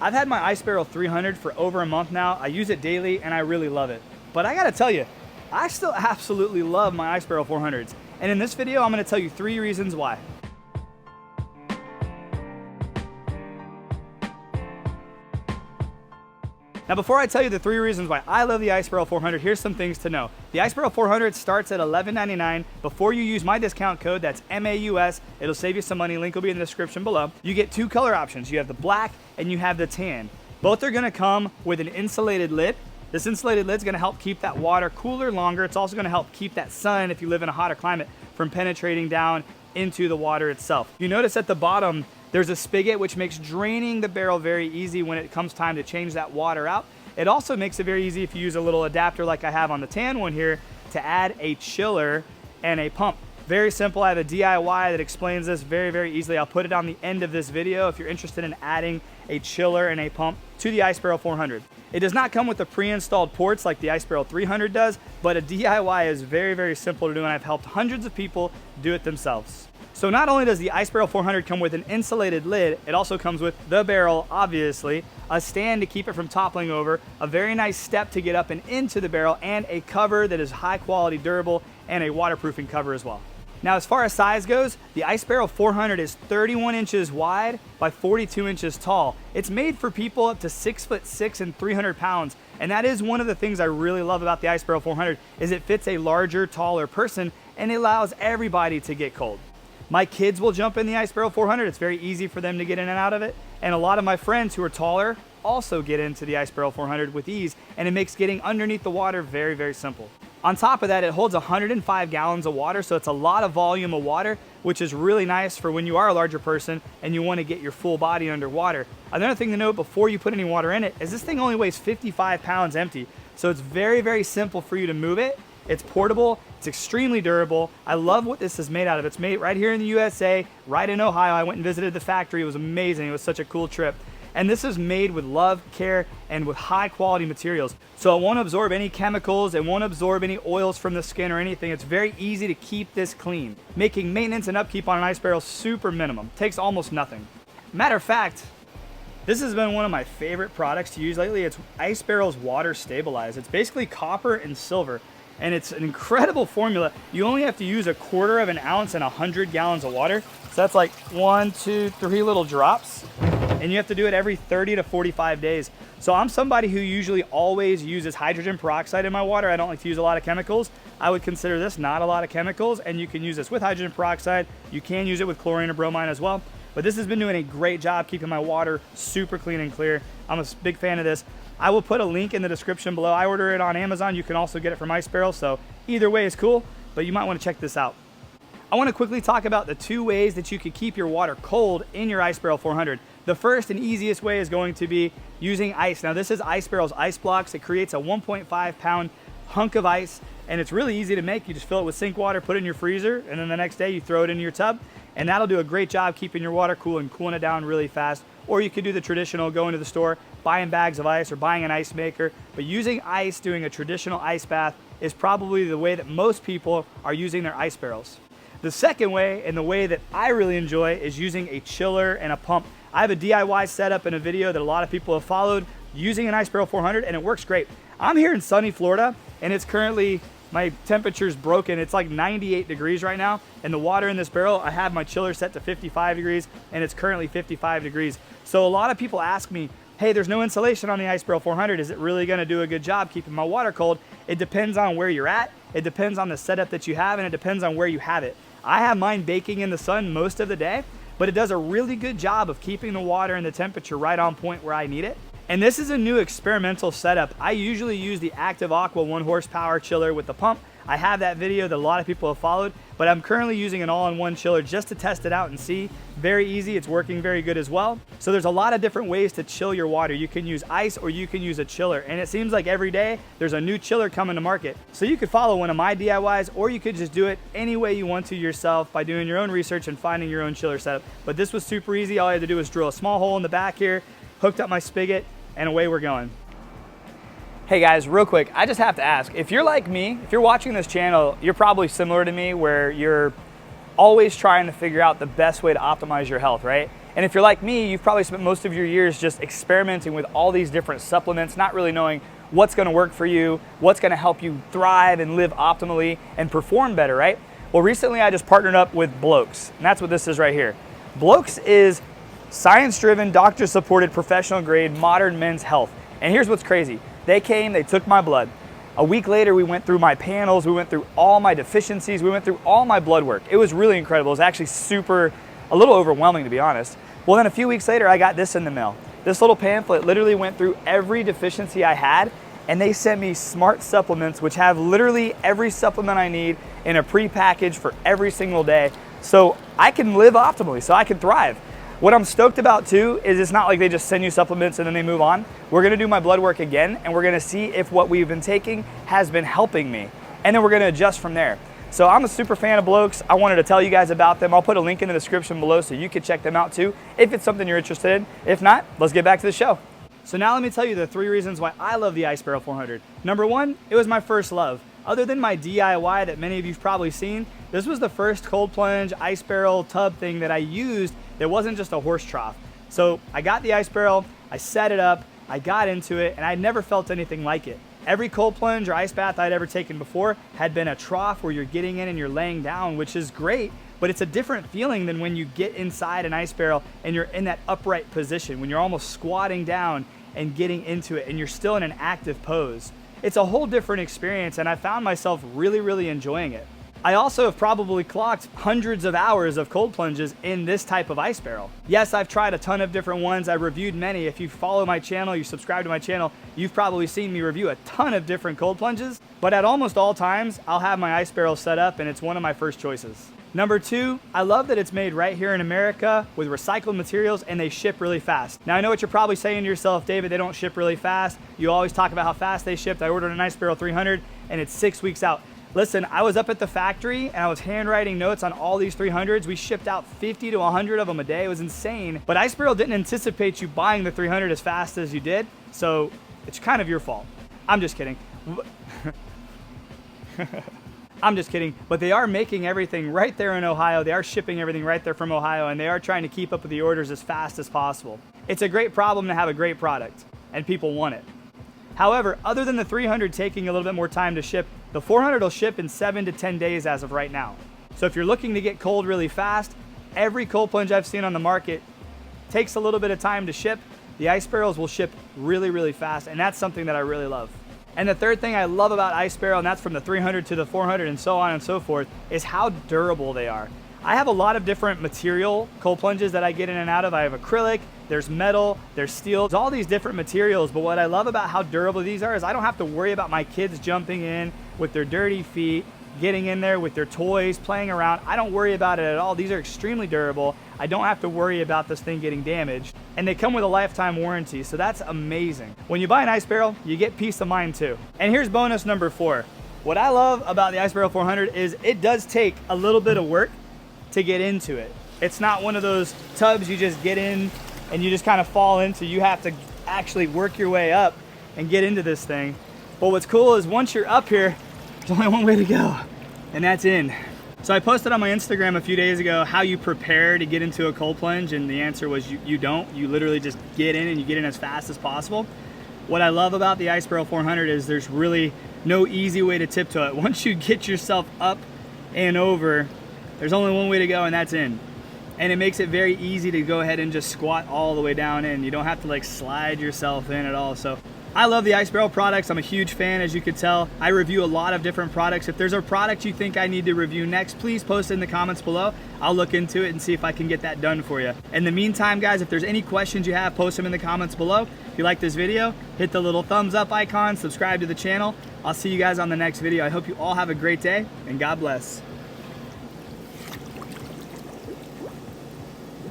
I've had my Ice Barrel 300 for over a month now. I use it daily and I really love it. But I gotta tell you, I still absolutely love my Ice Barrel 400s. And in this video, I'm gonna tell you 3 reasons why. Now, before I tell you the 3 reasons why I love the Ice Barrel 400, here's some things to know. The Ice Barrel 400 starts at $11.99. Before you use my discount code, that's MAUS, it'll save you some money. Link will be in the description below. You get 2 color options. You have the black and you have the tan. Both are gonna come with an insulated lid. This insulated lid is gonna help keep that water cooler longer. It's also gonna help keep that sun, if you live in a hotter climate, from penetrating down into the water itself. You notice at the bottom, there's a spigot which makes draining the barrel very easy when it comes time to change that water out. It also makes it very easy if you use a little adapter like I have on the tan one here to add a chiller and a pump. Very simple. I have a DIY that explains this very, very easily. I'll put it on the end of this video if you're interested in adding a chiller and a pump to the Ice Barrel 400. It does not come with the pre-installed ports like the Ice Barrel 300 does, but a DIY is very, very simple to do, and I've helped hundreds of people do it themselves. So not only does the Ice Barrel 400 come with an insulated lid, it also comes with the barrel, obviously, a stand to keep it from toppling over, a very nice step to get up and into the barrel, and a cover that is high quality, durable, and a waterproofing cover as well. Now, as far as size goes, the Ice Barrel 400 is 31 inches wide by 42 inches tall. It's made for people up to 6'6" and 300 pounds. And that is one of the things I really love about the Ice Barrel 400 is it fits a larger, taller person, and it allows everybody to get cold. My kids will jump in the Ice Barrel 400. It's very easy for them to get in and out of it. And a lot of my friends who are taller also get into the Ice Barrel 400 with ease, and it makes getting underneath the water very, very simple. On top of that, it holds 105 gallons of water, so it's a lot of volume of water, which is really nice for when you are a larger person and you want to get your full body underwater. Another thing to note before you put any water in it is this thing only weighs 55 pounds empty, so it's very, very simple for you to move it. It's portable, it's extremely durable. I love what this is made out of. It's made right here in the USA, right in Ohio. I went and visited the factory. It was amazing. It was such a cool trip. And this is made with love, care, and with high quality materials. So it won't absorb any chemicals, it won't absorb any oils from the skin or anything. It's very easy to keep this clean, making maintenance and upkeep on an ice barrel super minimum. Takes almost nothing. Matter of fact, this has been one of my favorite products to use lately. It's Ice Barrel's Water Stabilize. It's basically copper and silver, and it's an incredible formula. You only have to use 1/4 of an ounce and 100 gallons of water. So that's like 1, 2, 3 little drops. And you have to do it every 30 to 45 days. So I'm somebody who usually always uses hydrogen peroxide in my water. I don't like to use a lot of chemicals. I would consider this not a lot of chemicals, and you can use this with hydrogen peroxide. You can use it with chlorine or bromine as well. But this has been doing a great job keeping my water super clean and clear. I'm a big fan of this. I will put a link in the description below. I order it on Amazon. You can also get it from Ice Barrel. So either way is cool, but you might want to check this out. I want to quickly talk about the 2 ways that you can keep your water cold in your Ice Barrel 400. The first and easiest way is going to be using ice. Now this is Ice Barrel's Ice Blocks. It creates a 1.5 pound hunk of ice, and it's really easy to make. You just fill it with sink water, put it in your freezer, and then the next day you throw it into your tub, and that'll do a great job keeping your water cool and cooling it down really fast. Or you could do the traditional, go into the store, buying bags of ice or buying an ice maker. But using ice, doing a traditional ice bath, is probably the way that most people are using their ice barrels. The second way, and the way that I really enjoy, is using a chiller and a pump. I have a DIY setup in a video that a lot of people have followed using an Ice Barrel 400, and it works great. I'm here in sunny Florida, and it's currently, my temperature's broken. It's like 98 degrees right now, and the water in this barrel, I have my chiller set to 55 degrees, and it's currently 55 degrees. So a lot of people ask me, hey, there's no insulation on the Ice Barrel 400. Is it really gonna do a good job keeping my water cold? It depends on where you're at. It depends on the setup that you have, and it depends on where you have it. I have mine baking in the sun most of the day, but it does a really good job of keeping the water and the temperature right on point where I need it. And this is a new experimental setup. I usually use the Active Aqua 1 horsepower chiller with the pump. I have that video that a lot of people have followed, but I'm currently using an all-in-one chiller just to test it out and see. Very easy, it's working very good as well. So there's a lot of different ways to chill your water. You can use ice or you can use a chiller. And it seems like every day there's a new chiller coming to market. So you could follow one of my DIYs, or you could just do it any way you want to yourself by doing your own research and finding your own chiller setup. But this was super easy. All I had to do was drill a small hole in the back here, hooked up my spigot, and away we're going. Hey guys, real quick, I just have to ask, if you're like me, if you're watching this channel, you're probably similar to me where you're always trying to figure out the best way to optimize your health, right? And if you're like me, you've probably spent most of your years just experimenting with all these different supplements, not really knowing what's gonna work for you, what's gonna help you thrive and live optimally and perform better, right? Well, recently I just partnered up with Blokes, and that's what this is right here. Blokes is science-driven, doctor-supported, professional-grade, modern men's health. And here's what's crazy. They came, they took my blood. A week later, we went through my panels, we went through all my deficiencies, we went through all my blood work. It was really incredible. It was actually a little overwhelming, to be honest. Well, then a few weeks later, I got this in the mail. This little pamphlet literally went through every deficiency I had, and they sent me smart supplements, which have literally every supplement I need in a pre-package for every single day. So I can live optimally, so I can thrive. What I'm stoked about too is it's not like they just send you supplements and then they move on. We're gonna do my blood work again, and we're gonna see if what we've been taking has been helping me. And then we're gonna adjust from there. So I'm a super fan of Blokes. I wanted to tell you guys about them. I'll put a link in the description below so you can check them out too, if it's something you're interested in. If not, let's get back to the show. So now let me tell you the 3 reasons why I love the Ice Barrel 400. Number 1, it was my first love. Other than my DIY that many of you've probably seen, this was the first Cold Plunge Ice Barrel tub thing that I used that wasn't just a horse trough. So I got the Ice Barrel, I set it up, I got into it, and I never felt anything like it. Every cold plunge or ice bath I'd ever taken before had been a trough where you're getting in and you're laying down, which is great, but it's a different feeling than when you get inside an ice barrel and you're in that upright position, when you're almost squatting down and getting into it and you're still in an active pose. It's a whole different experience, and I found myself really enjoying it. I also have probably clocked hundreds of hours of cold plunges in this type of ice barrel. Yes, I've tried a ton of different ones. I've reviewed many. If you follow my channel, you subscribe to my channel, you've probably seen me review a ton of different cold plunges. But at almost all times, I'll have my ice barrel set up, and it's one of my first choices. Number 2, I love that it's made right here in America with recycled materials, and they ship really fast. Now I know what you're probably saying to yourself, David, they don't ship really fast. You always talk about how fast they shipped. I ordered an Ice Barrel 300 and it's 6 weeks out. Listen, I was up at the factory and I was handwriting notes on all these 300s. We shipped out 50 to 100 of them a day. It was insane. But Ice Barrel didn't anticipate you buying the 300 as fast as you did, so it's kind of your fault. I'm just kidding. I'm just kidding, but they are making everything right there in Ohio. They are shipping everything right there from Ohio, and they are trying to keep up with the orders as fast as possible. It's a great problem to have a great product, and people want it. However, other than the 300 taking a little bit more time to ship, the 400 will ship in 7 to 10 days as of right now. So if you're looking to get cold really fast, every cold plunge I've seen on the market takes a little bit of time to ship. The Ice Barrels will ship really fast, and that's something that I really love. And the third thing I love about Ice Barrel, and that's from the 300 to the 400 and so on and so forth, is how durable they are. I have a lot of different material cold plunges that I get in and out of. I have acrylic, there's metal, there's steel, there's all these different materials. But what I love about how durable these are is I don't have to worry about my kids jumping in with their dirty feet, getting in there with their toys, playing around. I don't worry about it at all. These are extremely durable. I don't have to worry about this thing getting damaged. And they come with a lifetime warranty, so that's amazing. When you buy an Ice Barrel, you get peace of mind too. And here's bonus number 4. What I love about the Ice Barrel 400 is it does take a little bit of work to get into it. It's not one of those tubs you just get in and you just kind of fall into. You have to actually work your way up and get into this thing. But what's cool is once you're up here, there's only one way to go, and that's in. So I posted on my Instagram a few days ago how you prepare to get into a cold plunge, and the answer was you don't. You literally just get in, and you get in as fast as possible. What I love about the Ice Barrel 400 is there's really no easy way to tiptoe it. Once you get yourself up and over, there's only one way to go, and that's in. And it makes it very easy to go ahead and just squat all the way down in. You don't have to like slide yourself in at all. So I love the Ice Barrel products. I'm a huge fan, as you could tell. I review a lot of different products. If there's a product you think I need to review next, please post it in the comments below. I'll look into it and see if I can get that done for you. In the meantime, guys, if there's any questions you have, post them in the comments below. If you like this video, hit the little thumbs up icon, subscribe to the channel. I'll see you guys on the next video. I hope you all have a great day, and God bless.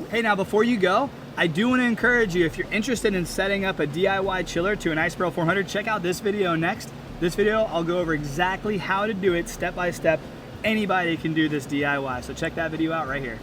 Hey, now before you go, I do want to encourage you, if you're interested in setting up a DIY chiller to an Ice Barrel 400, check out this video next. This video, I'll go over exactly how to do it step by step. Anybody can do this DIY, so check that video out right here.